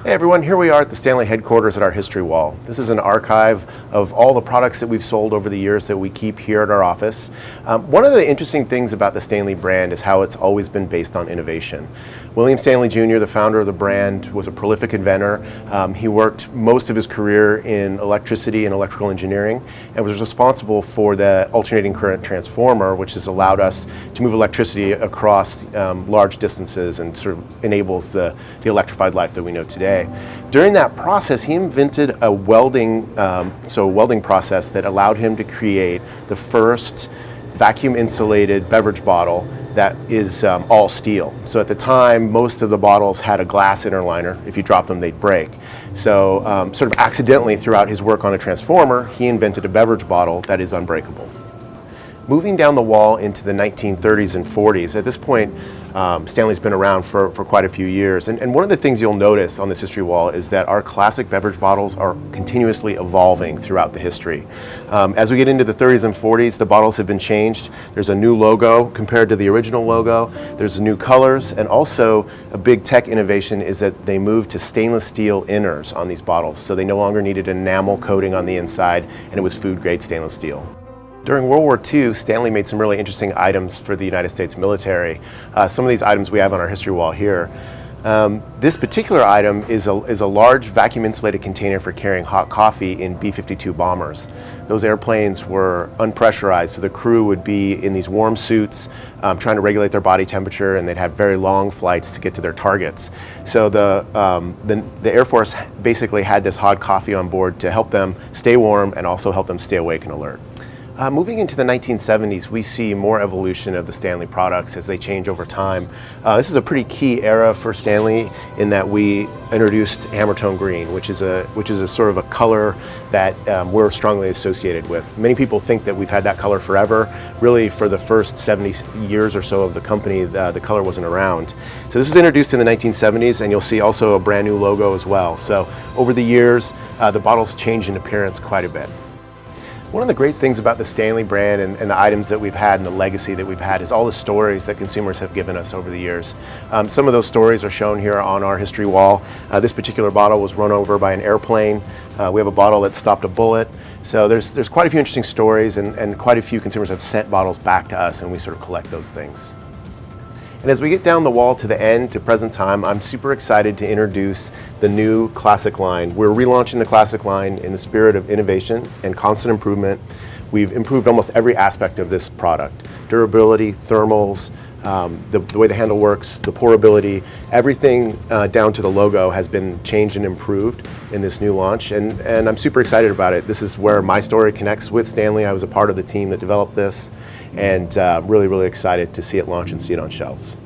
Hey everyone, here we are at the Stanley headquarters at our history wall. This is an archive of all the products that we've sold over the years that we keep here at our office. One of the interesting things about the Stanley brand is how it's always been based on innovation. William Stanley Jr., the founder of the brand, was a prolific inventor. He worked most of his career in electricity and electrical engineering and was responsible for the alternating current transformer, which has allowed us to move electricity across large distances and sort of enables the electrified life that we know today. During that process, he invented a welding process that allowed him to create the first vacuum insulated beverage bottle that is all steel. So at the time, most of the bottles had a glass inner liner. If you dropped them, they'd break. So sort of accidentally throughout his work on a transformer, he invented a beverage bottle that is unbreakable. Moving down the wall into the 1930s and 40s, at this point, Stanley's been around for quite a few years. And one of the things you'll notice on this history wall is that our classic beverage bottles are continuously evolving throughout the history. As we get into the 30s and 40s, the bottles have been changed. There's a new logo compared to the original logo. There's new colors, and also a big tech innovation is that they moved to stainless steel inners on these bottles. So they no longer needed an enamel coating on the inside, and it was food-grade stainless steel. During World War II, Stanley made some really interesting items for the United States military. Some of these items we have on our history wall here. This particular item is a large vacuum-insulated container for carrying hot coffee in B-52 bombers. Those airplanes were unpressurized, so the crew would be in these warm suits trying to regulate their body temperature, and they'd have very long flights to get to their targets. So the Air Force basically had this hot coffee on board to help them stay warm and also help them stay awake and alert. Moving into the 1970s, we see more evolution of the Stanley products as they change over time. This is a pretty key era for Stanley in that we introduced hammer-tone green, which is a sort of a color that we're strongly associated with. Many people think that we've had that color forever. Really, for the first 70 years or so of the company, the color wasn't around. So this was introduced in the 1970s, and you'll see also a brand new logo as well. So over the years, the bottles changed in appearance quite a bit. One of the great things about the Stanley brand and the items that we've had and the legacy that we've had is all the stories that consumers have given us over the years. Some of those stories are shown here on our history wall. This particular bottle was run over by an airplane. We have a bottle that stopped a bullet. So there's quite a few interesting stories, and quite a few consumers have sent bottles back to us, and we sort of collect those things. And as we get down the wall to the end, to present time, I'm super excited to introduce the new Classic line. We're relaunching the Classic line in the spirit of innovation and constant improvement. We've improved almost every aspect of this product. Durability, thermals, the way the handle works, the pourability, everything down to the logo has been changed and improved in this new launch, and I'm super excited about it. This is where my story connects with Stanley. I was a part of the team that developed this, and really, really excited to see it launch and see it on shelves.